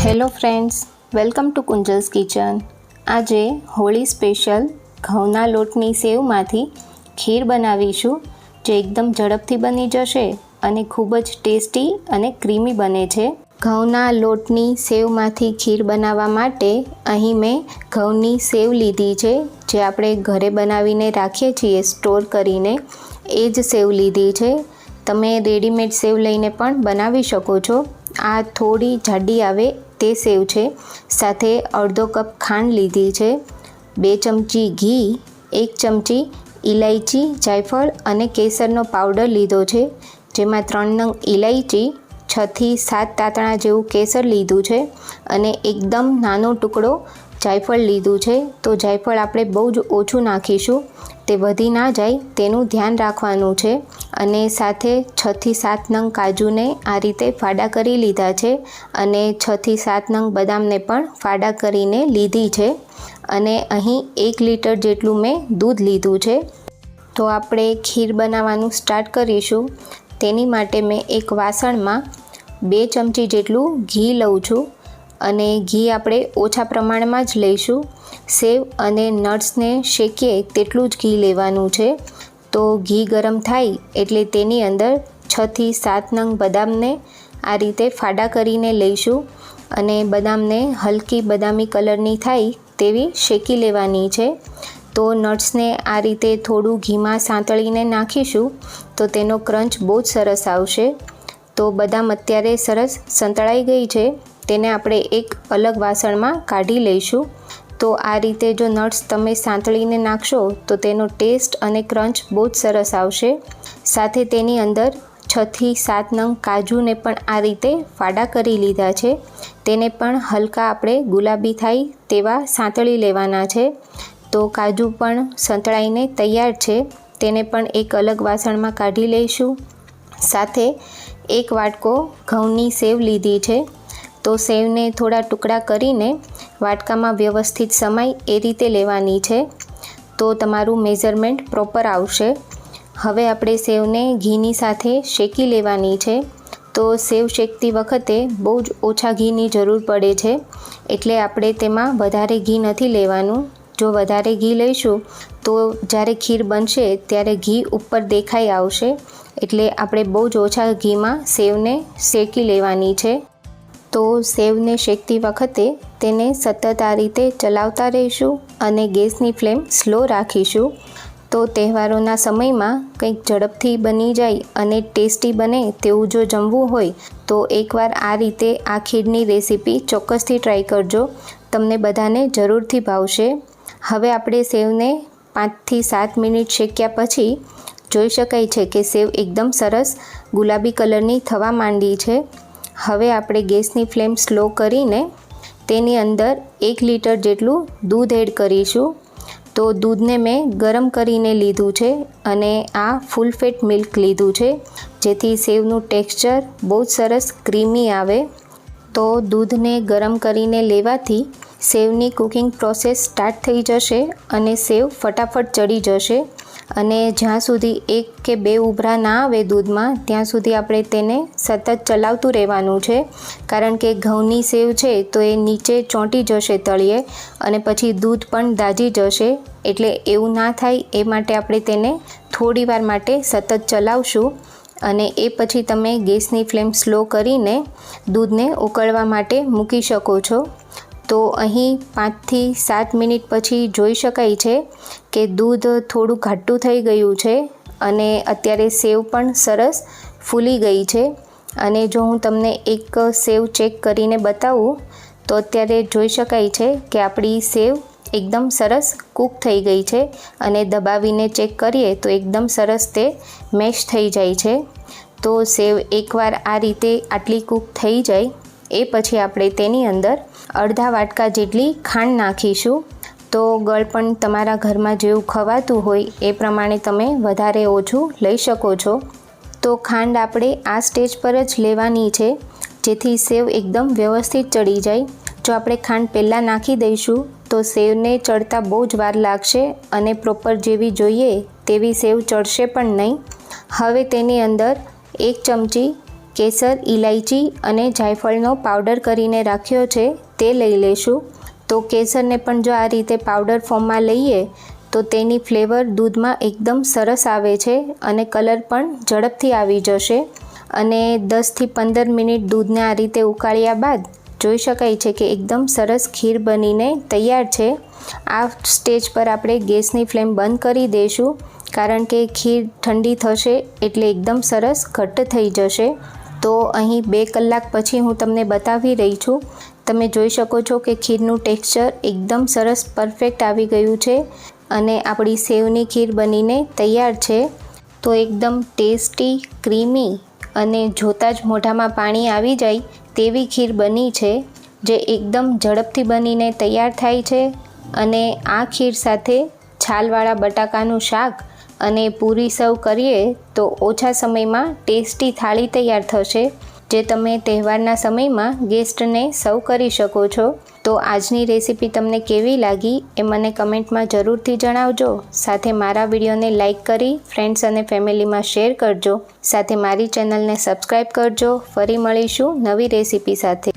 Hello friends, welcome to Kunjal's kitchen. આજે Holi special ઘઉંના લોટની સેવમાંથી ખીર બનાવીશું, જે એકદમ ઝડપથી બની જશે અને ખૂબ જ ટેસ્ટી અને ક્રીમી બને છે। ઘઉંના લોટની સેવમાંથી ખીર બનાવવા માટે અહીં મેં ઘઉંની સેવ લીધી છે, જે આપણે ઘરે બનાવીને રાખીએ છીએ સ્ટોર કરીને, એ જ સેવ લીધી છે। તમે રેડીમેડ સેવ લઈને પણ બનાવી શકો છો। આ થોડી જાડી આવે તે સેવ છે। સાથે અડધો કપ ખાંડ લીધી છે, 2 ચમચી ઘી, 1 ચમચી ઇલાયચી, જાયફળ અને કેસરનો પાવડર લીધો છે, જેમાં 3 નંગ ઇલાયચી, 6 થી 7 તાતણા જેવું કેસર લીધું છે અને એકદમ નાનો ટુકડો જાયફળ લીધું છે। તો જાયફળ આપણે બહુ જ ઓછું નાખીશું, તે વધી ના જાય તેનું ધ્યાન રાખવાનું છે। અને સાથે 6 થી 7 નંગ કાજુને આ રીતે ફાડા કરી લીધા છે અને 6 થી 7 નંગ બદામને પણ ફાડા કરીને લીધી છે। અને અહીં 1 લીટર જેટલું મેં દૂધ લીધું છે। તો આપણે ખીર બનાવવાનું સ્ટાર્ટ કરીશું। તેની માટે મેં એક વાસણમાં 2 ચમચી જેટલું ઘી લઉં છું અને ઘી આપણે ઓછા પ્રમાણમાં જ લઈશું। સેવ અને નટ્સને શેકીએ તેટલું જ ઘી લેવાનું છે। તો ઘી ગરમ થાય એટલે તેની અંદર 6 થી 7 નંગ બદામને આ રીતે ફાડા કરીને લઈશું અને બદામને હલકી બદામી કલરની થાય તેવી શેકી લેવાની છે। તો નટ્સને આ રીતે થોડું ઘીમાં સાંતળીને નાખીશું તો તેનો ક્રંચ બહુ જ સરસ આવશે। તો બદામ અત્યારે સરસ સંતળાઈ ગઈ છે, તેને આપણે એક અલગ વાસણમાં કાઢી લઈશું। તો આ રીતે જો નટ્સ તમે સાંતળીને નાખશો તો તેનો ટેસ્ટ અને ક્રંચ બહુ જ સરસ આવશે। સાથે તેની અંદર 6 થી 7 નંગ કાજુને પણ આ રીતે ફાડા કરી લીધા છે, તેને પણ હલકા આપણે ગુલાબી થાય તેવા સાંતળી લેવાના છે। તો કાજુ પણ સંતળાઈને તૈયાર છે, તેને પણ એક અલગ વાસણમાં કાઢી લઈશું। સાથે 1 વાટકો ઘઉંની સેવ લીધી છે, તો સેવને થોડા ટુકડા કરીને વાટકામાં વ્યવસ્થિત સમાય એ રીતે લેવાની છે, તો તમારું મેઝરમેન્ટ પ્રોપર આવશે। હવે આપણે સેવને ઘીની સાથે શેકી લેવાની છે। તો સેવ શેકતી વખતે બહુ જ ઓછા ઘીની જરૂર પડે છે, એટલે આપણે તેમાં વધારે ઘી નથી લેવાનું। જો વધારે ઘી લઈશું તો જ્યારે ખીર બનશે ત્યારે ઘી ઉપર દેખાઈ આવશે, એટલે આપણે બહુ જ ઓછા ઘીમાં સેવને શેકી લેવાની છે। તો સેવને શેકતી વખતે તેને સતત આ રીતે ચલાવતા રહીશું અને ગેસની ફ્લેમ સ્લો રાખીશું। તો તહેવારોના સમયમાં કંઈક ઝડપથી બની જાય અને ટેસ્ટી બને તેવું જો જમવું હોય તો એકવાર આ રીતે આ ખીરની રેસીપી ચોક્કસથી ટ્રાય કરજો, તમને બધાને જરૂરથી ભાવશે। હવે આપણે સેવને 5 થી 7 મિનિટ શેક્યા પછી જોઈ શકાય છે કે સેવ એકદમ સરસ ગુલાબી કલરની થવા માંડી છે। હવે આપણે ગેસની ફ્લેમ સ્લો કરીને તેની અંદર 1 લીટર જેટલું દૂધ એડ કરીશું। તો દૂધને મેં ગરમ કરીને લીધું છે અને આ ફૂલ ફેટ મિલ્ક લીધું છે, જેથી સેવનું ટેક્સચર બહુ જ સરસ ક્રીમી આવે। તો દૂધને ગરમ કરીને લેવાથી સેવની કુકિંગ પ્રોસેસ સ્ટાર્ટ થઈ જશે અને સેવ ફટાફટ ચડી જશે। અને જ્યાં સુધી 1 કે 2 ઉભરા ના આવે દૂધમાં, ત્યાં સુધી આપણે તેને સતત ચલાવતું રહેવાનું છે, કારણ કે ઘઉંની સેવ છે તો એ નીચે ચોંટી જશે તળિયે અને પછી દૂધ પણ દાજી જશે, એટલે એવું ના થાય એ માટે આપણે તેને થોડી વાર માટે સતત ચલાવશું અને એ પછી તમે ગેસની ફ્લેમ સ્લો કરીને દૂધને ઉકળવા માટે મૂકી શકો છો। તો અહીં 5 થી 7 મિનિટ પછી જોઈ શકાય છે કે દૂધ થોડું ઘાટું થઈ ગયું છે અને અત્યારે સેવ પણ સરસ ફૂલી ગઈ છે। અને જો હું તમને એક સેવ ચેક કરીને બતાવું તો અત્યારે જોઈ શકાય છે કે આપણી સેવ એકદમ સરસ કૂક થઈ ગઈ છે અને દબાવીને ચેક કરીએ તો એકદમ સરસ તે મેશ થઈ જાય છે। તો સેવ એકવાર આ રીતે આટલી કૂક થઈ જાય એ પછી આપણે તેની અંદર અડધા વાટકા જેટલી ખાંડ નાખીશું। તો ગળપણ તમારા ઘરમાં જેવું ખવાતું હોય એ પ્રમાણે તમે વધારે ઓછું લઈ શકો છો। તો ખાંડ આપણે આ સ્ટેજ પર જ લેવાની છે, જેથી સેવ એકદમ વ્યવસ્થિત ચડી જાય। જો આપણે ખાંડ પહેલાં નાખી દઈશું તો સેવને ચડતા બહુ જ વાર લાગશે અને પ્રોપર જેવી જોઈએ તેવી સેવ ચડશે પણ નહીં। હવે તેની અંદર 1 ચમચી કેસર, ઇલાયચી અને જાયફળનો પાવડર કરીને રાખ્યો છે તે લઈ લેશું. તો કેસરને પણ જો આ રીતે પાવડર ફોર્મમાં લઈએ તો તેની ફ્લેવર દૂધમાં એકદમ સરસ આવે છે અને કલર પણ ઝડપથી આવી જશે. અને 10થી 15 મિનિટ દૂધને આ રીતે ઉકાળ્યા બાદ જોઈ શકાય છે કે એકદમ સરસ ખીર બનીને તૈયાર છે. આ સ્ટેજ પર આપણે ગેસની ફ્લેમ બંધ કરી દઈશું, કારણ કે ખીર ઠંડી થશે એટલે એકદમ સરસ ઘટ્ટ થઈ જશે. તો અહીં 2 કલાક પછી હું તમને બતાવી રહી છું. તમે જોઈ શકો છો કે ખીરનું ટેક્સચર એકદમ સરસ પરફેક્ટ આવી ગયું છે અને આપણી સેવની ખીર બનીને તૈયાર છે. તો એકદમ ટેસ્ટી, ક્રીમી અને જોતાં જ મોઢામાં પાણી આવી જાય તેવી ખીર બની છે, જે એકદમ ઝડપથી બનીને તૈયાર થાય છે. અને આ ખીર સાથે છાલવાળા બટાકાનું શાક અને પૂરી સર્વ કરીએ તો ઓછા સમયમાં ટેસ્ટી થાળી તૈયાર થશે, જે તમે તહેવારના સમયમાં ગેસ્ટને સર્વ કરી શકો છો. તો આજની રેસીપી તમને કેવી લાગી એ મને કમેન્ટમાં જરૂરથી જણાવજો. સાથે મારા વિડીયોને લાઇક કરી ફ્રેન્ડ્સ અને ફેમિલીમાં શેર કરજો. સાથે મારી ચેનલને સબસ્ક્રાઈબ કરજો. ફરી મળીશું નવી રેસીપી સાથે.